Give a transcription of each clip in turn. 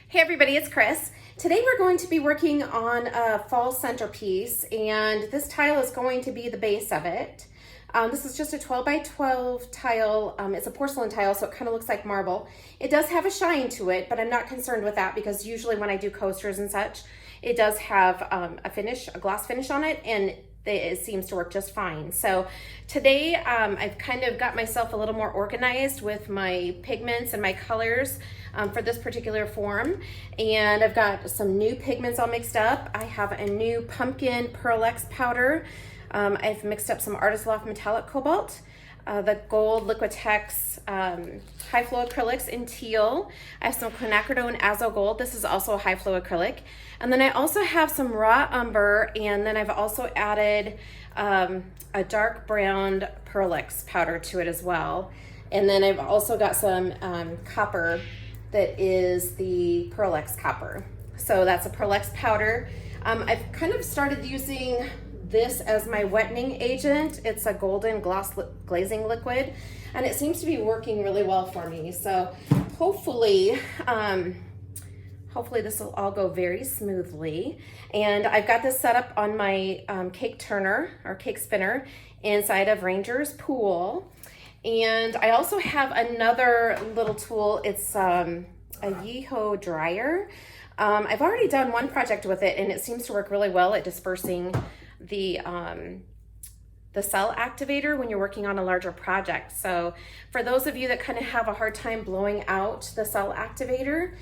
Hey everybody, it's Chris. Today we're going to be working on a fall centerpiece, and this tile is going to be the base of it. This is just a 12 by 12 tile. It's a porcelain tile, so it kind of looks like marble. It does have a shine to it, but I'm not concerned with that because usually when I do coasters and such, it does have a gloss finish on it, and it seems to work just fine. So today I've kind of got myself a little more organized with my pigments and my colors for this particular form. And I've got some new pigments all mixed up. I have a new pumpkin Pearl X powder. I've mixed up some Artist Loft Metallic Cobalt, the gold Liquitex high flow acrylics in teal. I have some quinacridone Azo Gold. This is also a high flow acrylic. And then I also have some raw umber, and then I've also added a dark brown Pearl X powder to it as well. And then I've also got some copper that is the Pearl X copper. So that's a Pearl X powder. I've kind of started using this as my wetting agent. It's a golden gloss glazing liquid, and it seems to be working really well for me. So hopefully this will all go very smoothly. And I've got this set up on my cake turner or cake spinner inside of Ranger's pool. And I also have another little tool. It's a Yeeho dryer. I've already done one project with it, and it seems to work really well at dispersing the cell activator when you're working on a larger project. So for those of you that kind of have a hard time blowing out the cell activator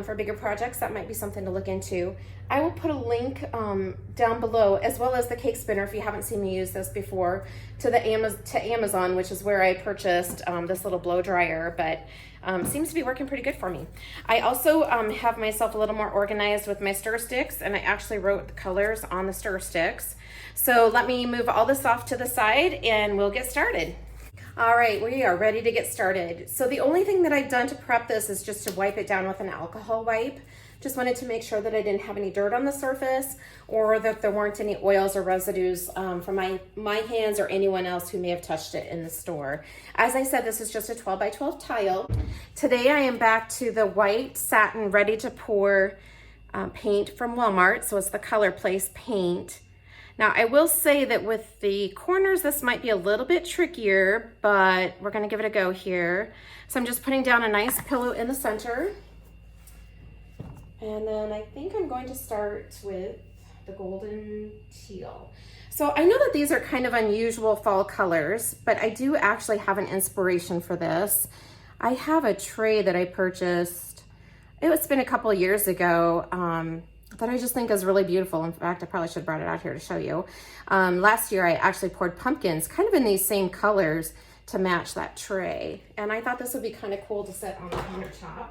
for bigger projects, that might be something to look into. I will put a link down below, as well as the cake spinner if you haven't seen me use this before, to Amazon, which is where I purchased this little blow dryer, but seems to be working pretty good for me. I also have myself a little more organized with my stir sticks, and I actually wrote the colors on the stir sticks. So let me move all this off to the side and we'll get started. All right, we are ready to get started. So the only thing that I've done to prep this is just to wipe it down with an alcohol wipe. Just wanted to make sure that I didn't have any dirt on the surface, or that there weren't any oils or residues from my hands or anyone else who may have touched it in the store. As I said, this is just a 12 by 12 tile. Today I am back to the white satin ready to pour paint from Walmart. So it's the Color Place paint. Now I will say that with the corners, this might be a little bit trickier, but we're gonna give it a go here. So I'm just putting down a nice pillow in the center. And then I think I'm going to start with the golden teal. So I know that these are kind of unusual fall colors, but I do actually have an inspiration for this. I have a tray that I purchased, it's been a couple of years ago, that I just think is really beautiful. In fact, I probably should have brought it out here to show you. Last year I actually poured pumpkins kind of in these same colors to match that tray. And I thought this would be kind of cool to set on the countertop.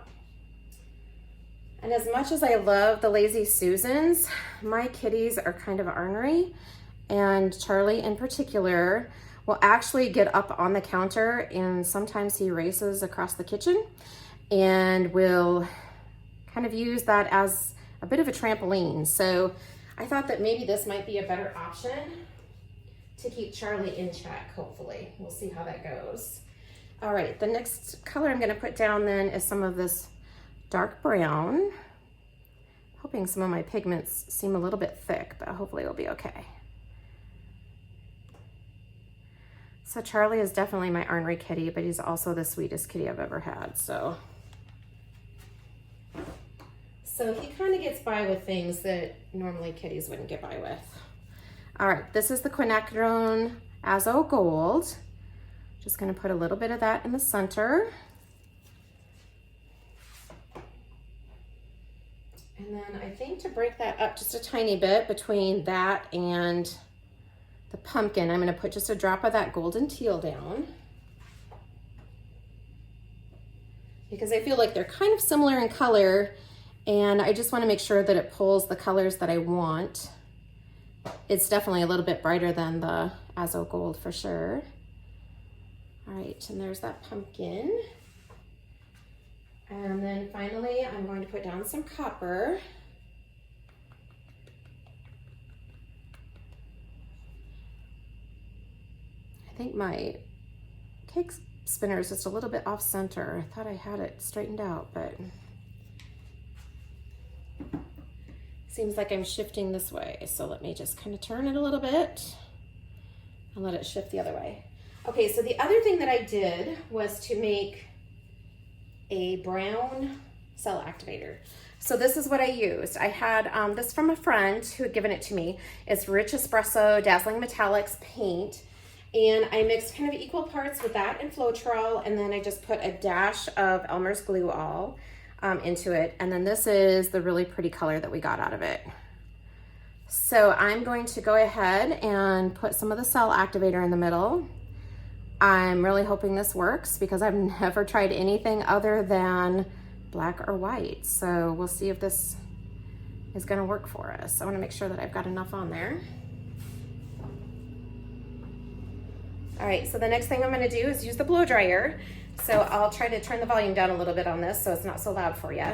And as much as I love the Lazy Susans, my kitties are kind of ornery, and Charlie in particular will actually get up on the counter, and sometimes he races across the kitchen and will kind of use that as a bit of a trampoline. So I thought that maybe this might be a better option to keep Charlie in check, hopefully. We'll see how that goes. All right, the next color I'm gonna put down then is some of this dark brown. Hoping some of my pigments seem a little bit thick, but hopefully it'll be okay. So Charlie is definitely my ornery kitty, but he's also the sweetest kitty I've ever had, so he kind of gets by with things that normally kitties wouldn't get by with. All right, this is the quinacridone Azo Gold. Just gonna put a little bit of that in the center. And then I think to break that up just a tiny bit between that and the pumpkin, I'm gonna put just a drop of that golden teal down, because I feel like they're kind of similar in color, and I just wanna make sure that it pulls the colors that I want. It's definitely a little bit brighter than the Azo Gold for sure. All right, and there's that pumpkin. And then finally, I'm going to put down some copper. I think my cake spinner is just a little bit off center. I thought I had it straightened out, but Seems like I'm shifting this way. So let me just kind of turn it a little bit and let it shift the other way. Okay, so the other thing that I did was to make a brown cell activator. So this is what I used. I had this from a friend who had given it to me. It's Rich Espresso Dazzling Metallics paint. And I mixed kind of equal parts with that and Floetrol, and then I just put a dash of Elmer's Glue All into it. And then this is the really pretty color that we got out of it. So I'm going to go ahead and put some of the cell activator in the middle. I'm really hoping this works because I've never tried anything other than black or white. So we'll see if this is gonna work for us. I wanna make sure that I've got enough on there. All right, so the next thing I'm gonna do is use the blow dryer. So I'll try to turn the volume down a little bit on this so it's not so loud for you.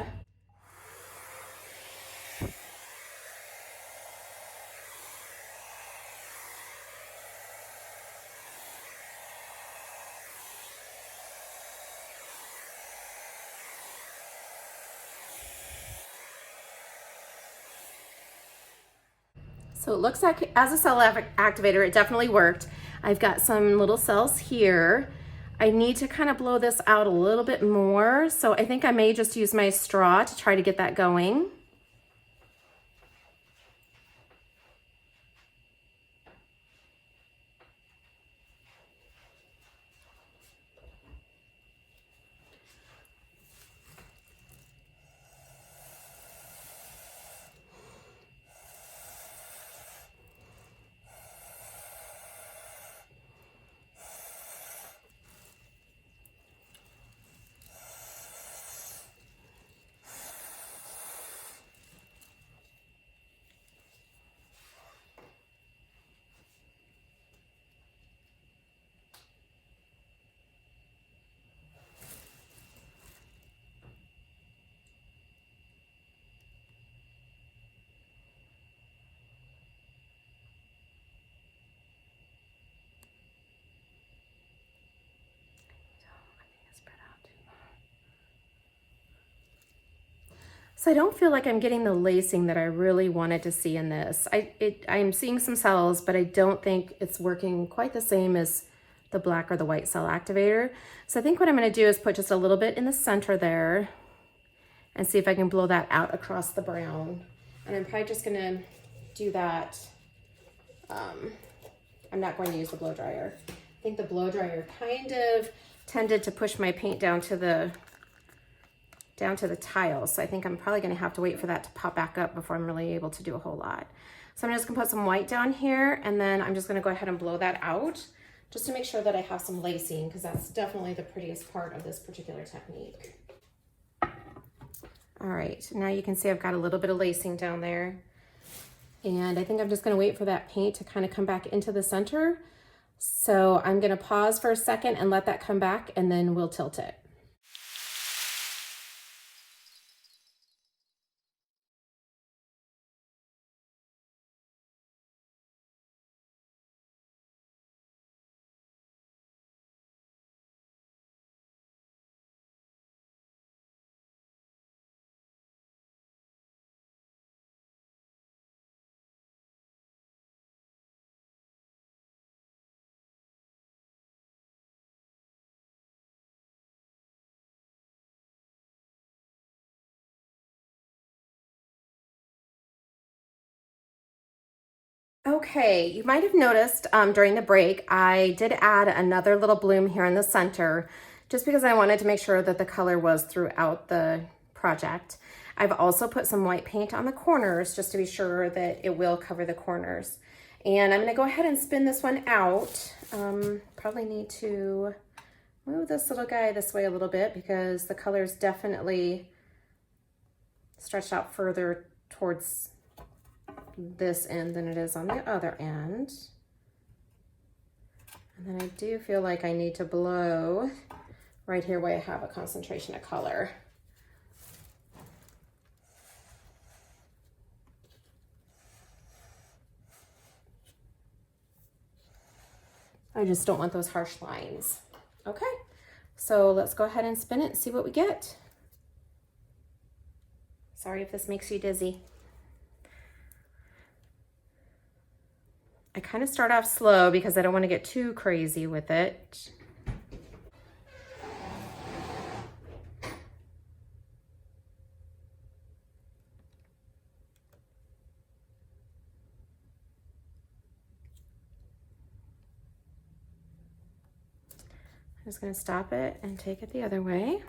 So it looks like as a cell activator, it definitely worked. I've got some little cells here. I need to kind of blow this out a little bit more. So I think I may just use my straw to try to get that going. So I don't feel like I'm getting the lacing that I really wanted to see in this. I'm seeing some cells, but I don't think it's working quite the same as the black or the white cell activator. So I think what I'm gonna do is put just a little bit in the center there and see if I can blow that out across the brown. And I'm probably just gonna do that. I'm not going to use the blow dryer. I think the blow dryer kind of tended to push my paint down to the tiles. So I think I'm probably gonna have to wait for that to pop back up before I'm really able to do a whole lot. So I'm just gonna put some white down here, and then I'm just gonna go ahead and blow that out just to make sure that I have some lacing, because that's definitely the prettiest part of this particular technique. All right, now you can see I've got a little bit of lacing down there. And I think I'm just gonna wait for that paint to kind of come back into the center. So I'm gonna pause for a second and let that come back, and then we'll tilt it. Okay, you might have noticed during the break, I did add another little bloom here in the center, just because I wanted to make sure that the color was throughout the project. I've also put some white paint on the corners just to be sure that it will cover the corners. And I'm gonna go ahead and spin this one out. Probably need to move this little guy this way a little bit because the color's definitely stretched out further towards this end than it is on the other end. And then I do feel like I need to blow right here where I have a concentration of color. I just don't want those harsh lines. Okay, so let's go ahead and spin it and see what we get. Sorry if this makes you dizzy. I kind of start off slow because I don't want to get too crazy with it. I'm just going to stop it and take it the other way.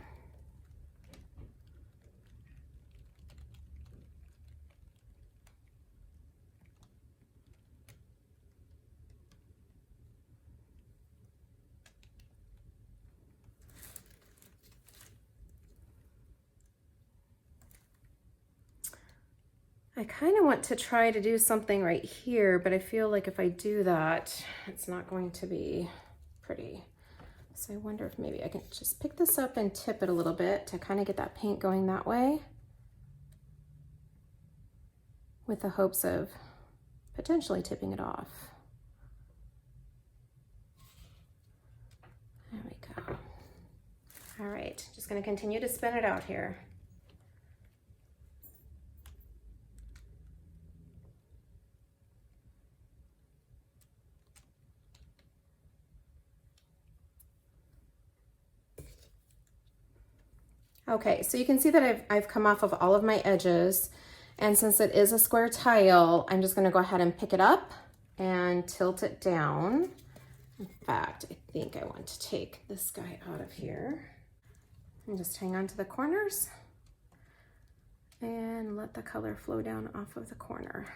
I kind of want to try to do something right here, but I feel like if I do that, it's not going to be pretty. So I wonder if maybe I can just pick this up and tip it a little bit to kind of get that paint going that way, with the hopes of potentially tipping it off. There we go. All right, just gonna continue to spin it out here. Okay, so you can see that I've come off of all of my edges, and since it is a square tile, I'm just gonna go ahead and pick it up and tilt it down. In fact, I think I want to take this guy out of here and just hang on to the corners and let the color flow down off of the corner.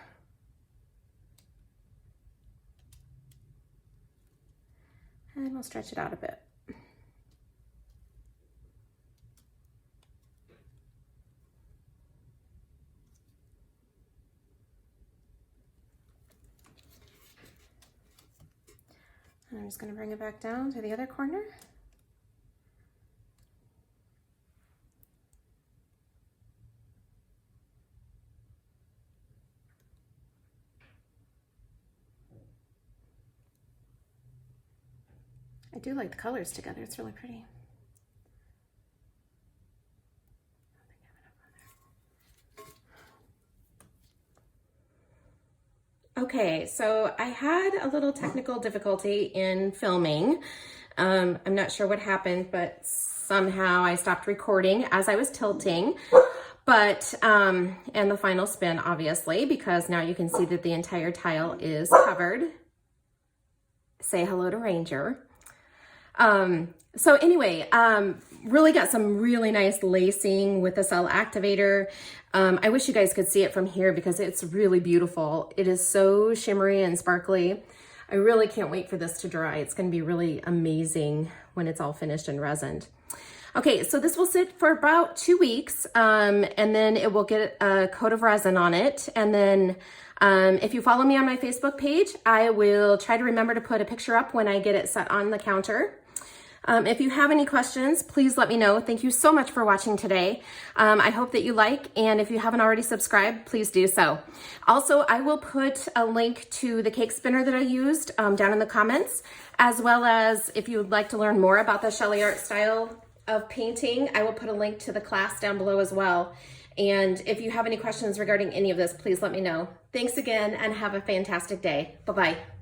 And we'll stretch it out a bit. And I'm just going to bring it back down to the other corner. I do like the colors together, it's really pretty. Okay, so I had a little technical difficulty in filming. I'm not sure what happened, but somehow I stopped recording as I was tilting. But, and the final spin, obviously, because now you can see that the entire tile is covered. Say hello to Ranger. So anyway, really got some really nice lacing with the cell activator. I wish you guys could see it from here because it's really beautiful. It is so shimmery and sparkly. I really can't wait for this to dry. It's going to be really amazing when it's all finished and resined. Okay, so this will sit for about 2 weeks, and then it will get a coat of resin on it. And then if you follow me on my Facebook page, I will try to remember to put a picture up when I get it set on the counter. If you have any questions, please let me know. Thank you so much for watching today. I hope that you like, and if you haven't already subscribed, please do so. Also, I will put a link to the cake spinner that I used down in the comments, as well as if you would like to learn more about the Sheleeart style of painting, I will put a link to the class down below as well. And if you have any questions regarding any of this, please let me know. Thanks again, and have a fantastic day. Bye-bye.